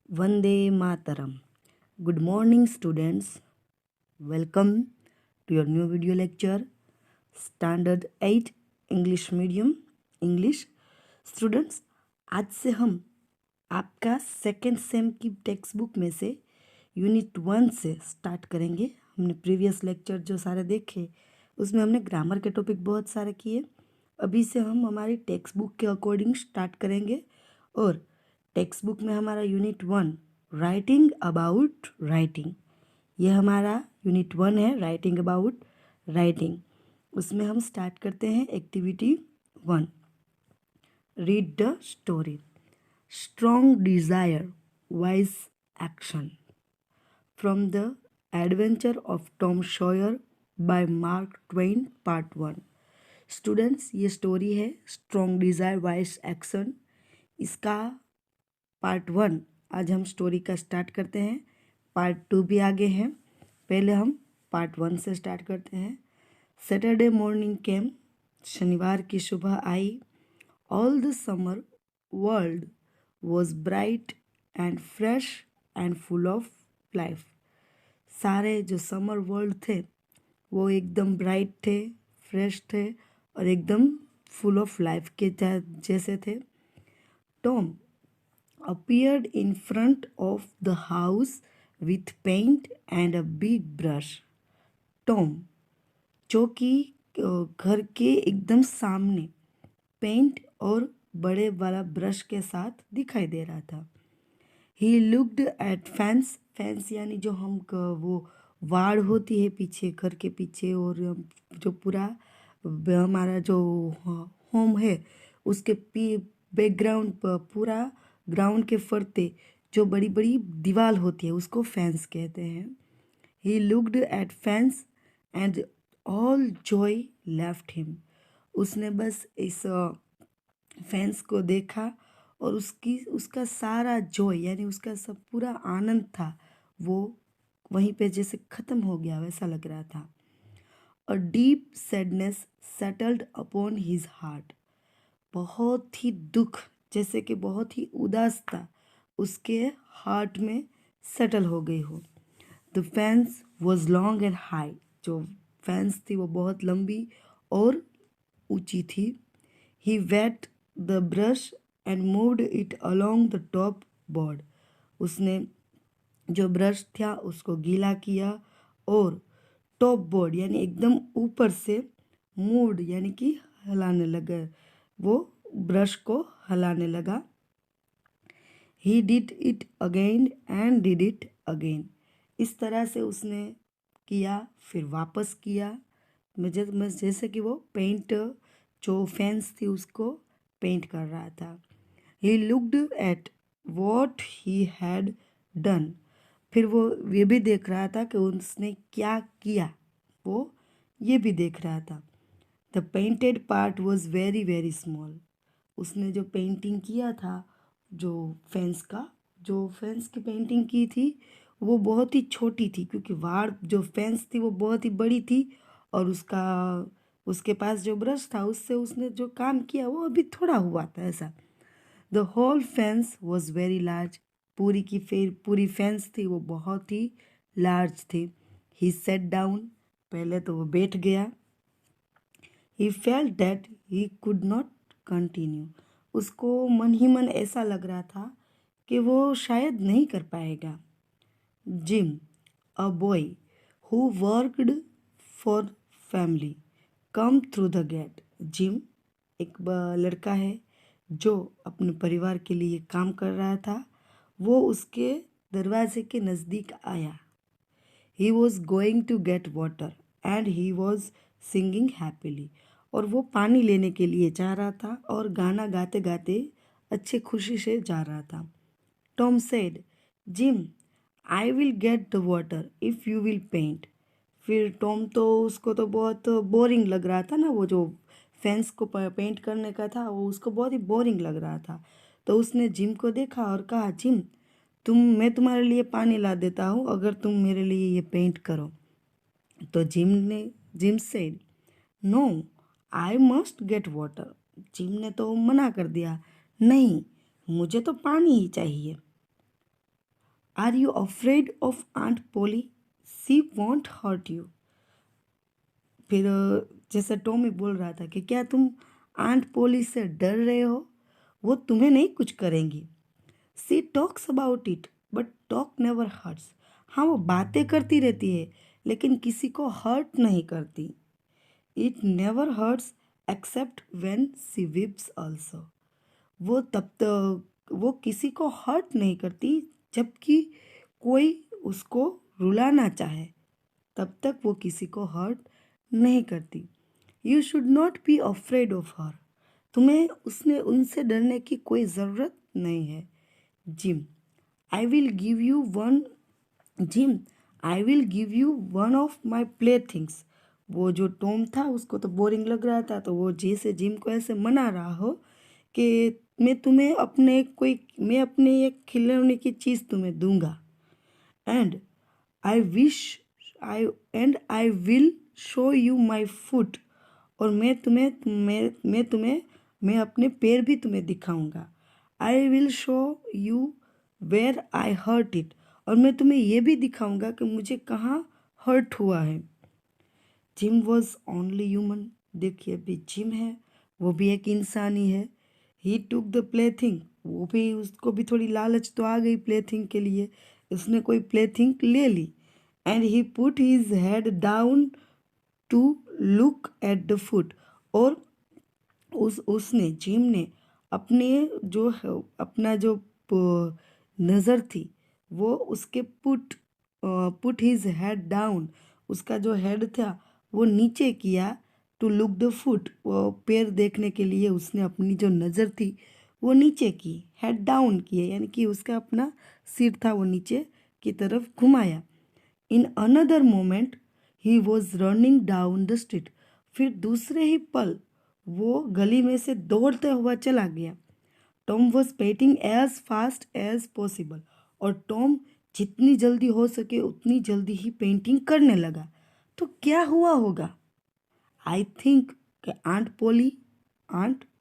Vande Mataram. Good morning, students. Welcome to your new video lecture, Standard 8 English Medium English. Students, आज से हम आपका second same की text book में से यूनिट 1 से स्टार्ट करेंगे। हमने प्रीवियस लेक्चर जो सारे देखे उसमें हमने ग्रामर के टॉपिक बहुत सारे किए। अभी से हम हमारी टेक्स्ट बुक के अकॉर्डिंग स्टार्ट करेंगे और टेक्स्ट बुक में हमारा यूनिट 1 राइटिंग अबाउट राइटिंग, ये हमारा यूनिट 1 है, राइटिंग अबाउट राइटिंग। उसमें हम स्टार्ट करते हैं activity 1, read the story. Strong desire, wise action, from the adventure of Tom Sawyer bye mark Twain, part 1। Students, ये स्टोरी है स्ट्रॉन्ग डिज़ायर वाइज एक्शन, इसका पार्ट 1 आज हम स्टोरी का स्टार्ट करते हैं। पार्ट 2 भी आगे हैं, पहले हम पार्ट 1 से स्टार्ट करते हैं। सैटरडे मॉर्निंग केम, शनिवार की सुबह आई। All the summer world was bright and fresh and full of life. सारे जो समर वर्ल्ड थे वो एकदम ब्राइट थे, फ्रेश थे और एकदम फुल ऑफ लाइफ के जैसे थे। Tom appeared in front of the house with paint and a big brush. Tom जो कि घर के एकदम सामने पेंट और बड़े वाला ब्रश के साथ दिखाई दे रहा था। He looked at fence, fence यानी जो हम वो वाड़ होती है पीछे, घर के पीछे, और जो पूरा हमारा जो होम है उसके बैकग्राउंड पूरा ग्राउंड के फरते जो बड़ी बड़ी दीवार होती है उसको फेंस कहते हैं। He looked at fence and all Joy left him. उसने बस इस फेंस को देखा और उसका सारा जॉय यानी उसका सब पूरा आनंद था वो वहीं पे जैसे ख़त्म हो गया वैसा लग रहा था। A deep sadness settled upon his heart. बहुत ही दुख, जैसे कि बहुत ही उदासता उसके हार्ट में सेटल हो गई हो। The fence was long and high. जो फेंस थी वो बहुत लंबी और ऊंची थी। He wet the brush and moved it along the top board. उसने जो ब्रश था उसको गीला किया और टॉप बोर्ड यानी एकदम ऊपर से मूव्ड यानी कि हिलाने लगा, वो ब्रश को हिलाने लगा। He did it again and did it again. इस तरह से उसने किया फिर वापस किया, जैसे कि वो पेंट जो फेंस थी उसको पेंट कर रहा था। He looked at what he had done. फिर वो ये भी देख रहा था कि उसने क्या किया, वो ये भी देख रहा था। The painted part was very very small. उसने जो पेंटिंग किया था, जो फेंस की पेंटिंग की थी वो बहुत ही छोटी थी, क्योंकि वाड़ जो फेंस थी वो बहुत ही बड़ी थी और उसके पास जो ब्रश था उससे उसने जो काम किया वो अभी थोड़ा हुआ था ऐसा। The whole fence was very large. पूरी फेंस थी वो बहुत ही लार्ज थी। ही सेट डाउन, पहले तो वो बैठ गया। He felt that he could not continue. उसको मन ही मन ऐसा लग रहा था कि वो शायद नहीं कर पाएगा। Jim, a boy who worked for family, come through the gate. Jim एक लड़का है जो अपने परिवार के लिए काम कर रहा था, वो उसके दरवाजे के नज़दीक आया। He was going to get water and he was singing happily. और वो पानी लेने के लिए जा रहा था और गाना गाते गाते अच्छे खुशी से जा रहा था। Tom said, Jim, I will get the water if you will paint. फिर टॉम तो उसको तो बहुत बोरिंग लग रहा था ना, वो जो फेंस को पेंट करने का था वो उसको बहुत ही बोरिंग लग रहा था। तो उसने जिम को देखा और कहा, जिम, मैं तुम्हारे लिए पानी ला देता हूँ अगर तुम मेरे लिए ये पेंट करो। तो Jim said, no, I must get water. Jim ने तो मना कर दिया, नहीं, मुझे तो पानी ही चाहिए। Are you afraid of aunt Polly, she won't hurt you. फिर जैसे टॉमी बोल रहा था कि क्या तुम आंट पोली से डर रहे हो, वो तुम्हें नहीं कुछ करेंगी। She talks about it but talk never hurts. हाँ, वो बातें करती रहती है लेकिन किसी को हर्ट नहीं करती। It never hurts except when she weeps also. वो तब तक वो किसी को हर्ट नहीं करती जबकि कोई उसको रुलाना चाहे, तब तक वो किसी को हर्ट नहीं करती। You should not be afraid of her. तुम्हें उनसे डरने की कोई ज़रूरत नहीं है। Gym, I will give you one gym I will give you one of my play things. वो जो टॉम था उसको तो बोरिंग लग रहा था, तो वो जैसे जिम को ऐसे मना रहा हो कि मैं अपने एक खिलौने की चीज़ तुम्हें दूंगा। And I wish I will show you my foot. और मैं अपने पैर भी तुम्हें दिखाऊंगा। I will show you where I hurt it. और मैं तुम्हें ये भी दिखाऊंगा कि मुझे कहाँ हर्ट हुआ है। Gym was only human. देखिए, अभी जिम है, वो भी एक इंसान ही है। ही टुक द प्ले थिंग। उसको भी थोड़ी लालच तो आ गई प्ले थिंग के लिए, उसने कोई प्ले थिंग ले ली। And he put his head down to look at the foot. और उसने जिम ने अपना जो नज़र थी वो उसके पुट हिज हेड डाउन, उसका जो हेड था वो नीचे किया। टू लुक द फुट, वो पैर देखने के लिए उसने अपनी जो नज़र थी वो नीचे की, हेड डाउन किए, यानी कि उसका अपना सिर था वो नीचे की तरफ घुमाया। In another moment he was running down the street. फिर दूसरे ही पल वो गली में से दौड़ते हुआ चला गया। Tom was painting as fast as possible. और टॉम जितनी जल्दी हो सके उतनी जल्दी ही पेंटिंग करने लगा। तो क्या हुआ होगा? आई थिंक कि आंट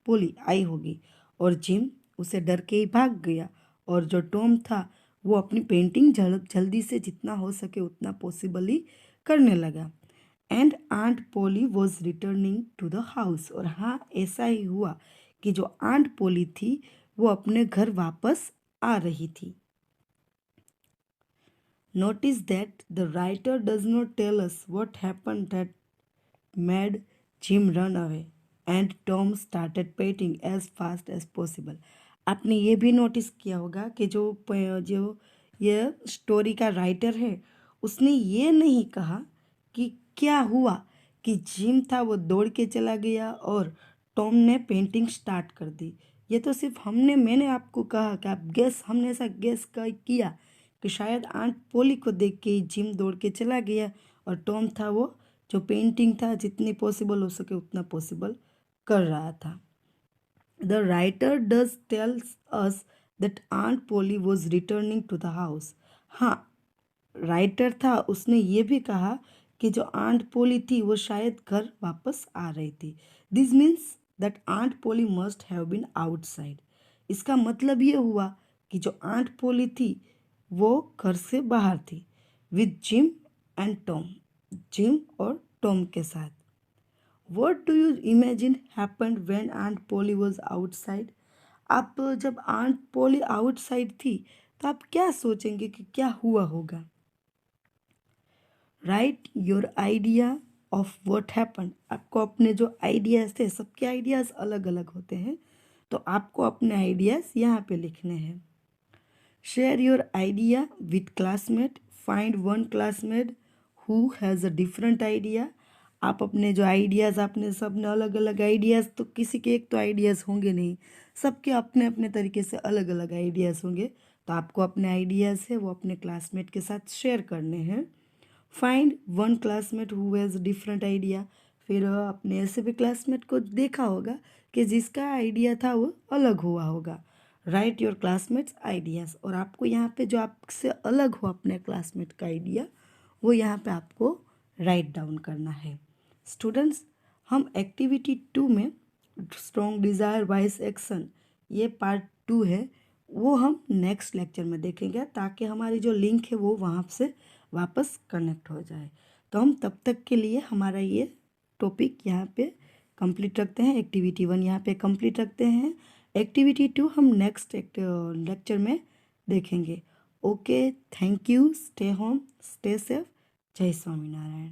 पोली आई होगी और जिम उसे डर के ही भाग गया। और जो टॉम था वो अपनी पेंटिंग जल्दी से जितना हो सके उतना पॉसिबली करने लगा। And aunt Polly was returning to the house. और हाँ, ऐसा ही हुआ कि जो आंट पोली थी वो अपने घर वापस आ रही थी। Notice that the writer does not tell us what happened that made Jim run away and Tom started painting as fast as possible. आपने ये भी नोटिस किया होगा कि जो ये स्टोरी का राइटर है उसने ये नहीं कहा कि क्या हुआ कि जिम था वो दौड़ के चला गया और टॉम ने पेंटिंग स्टार्ट कर दी। ये तो सिर्फ मैंने आपको कहा कि हमने ऐसा गेस किया कि शायद आंट पोली को देख के ही जिम दौड़ के चला गया और टॉम था वो जो पेंटिंग था जितनी पॉसिबल हो सके उतना पॉसिबल कर रहा था। The writer does tells us that aunt Polly was returning to the house. हाँ, राइटर था उसने ये भी कहा कि जो आंट पोली थी वो शायद घर वापस आ रही थी। This means that aunt Polly must have been outside. इसका मतलब ये हुआ कि जो आंट पोली थी वो घर से बाहर थी with Jim and Tom, Jim और टॉम के साथ। What do you imagine happened when aunt Polly was outside? आप जब आंट पोली आउटसाइड थी तो आप क्या सोचेंगे कि क्या हुआ होगा? Right your idea of what happen. आपको अपने जो आइडियाज़ थे, सबके आइडियाज़ अलग अलग होते हैं, तो आपको अपने आइडियाज़ यहाँ पे लिखने हैं। Share your idea with classmate. Find one classmate who has a different idea. आप अपने जो आइडियाज़, आपने सब ने अलग अलग आइडियाज़, तो किसी के एक तो आइडियाज़ होंगे नहीं, सबके अपने अपने तरीके से अलग अलग आइडियाज़ होंगे। तो आपको अपने आइडियाज़ है वो अपने क्लासमेट के साथ शेयर करने हैं। Find one classmate who has different idea. फिर अपने ऐसे भी क्लासमेट को देखा होगा कि जिसका आइडिया था वो अलग हुआ होगा। Right your classmates ideas. और आपको यहाँ पे जो आपसे अलग हो अपने क्लासमेट का आइडिया वो यहाँ पे आपको राइट डाउन करना है। स्टूडेंट्स, हम एक्टिविटी 2 में स्ट्रॉन्ग डिज़ायर वाइज एक्शन, ये पार्ट 2 है, वो हम नेक्स्ट लेक्चर में देखेंगे, ताकि हमारी जो लिंक है वो वहाँ से वापस कनेक्ट हो जाए। तो हम तब तक के लिए हमारा ये टॉपिक यहाँ पे कंप्लीट रखते हैं, एक्टिविटी 1 यहाँ पे कंप्लीट रखते हैं। एक्टिविटी 2 हम नेक्स्ट लेक्चर में देखेंगे। Okay, thank you, stay home, stay safe, जय स्वामीनारायण।